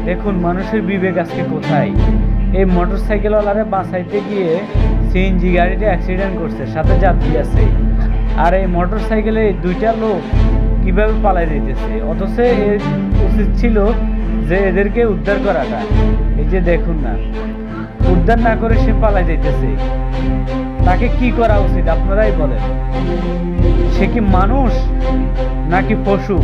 দেখুন মানুষের বিবেক আজকে কোথায়। এই মোটরসাইকেলওয়ালারে বাঁচাইতে গিয়ে সিএনজি গাড়িটা অ্যাক্সিডেন্ট করছে, সাথে যাত্রী আছে। আর এই মোটরসাইকেলে দুইটা লোক কিভাবে পালাই দিতেছে, অথচ এর উচিত ছিল যে এদেরকে উদ্ধার করাটা। এই যে দেখুন না, উদ্ধার না করে সে পালাই যাইতেছে। তাকে কি করা উচিত আপনারাই বলেন। সে কি মানুষ নাকি পশু?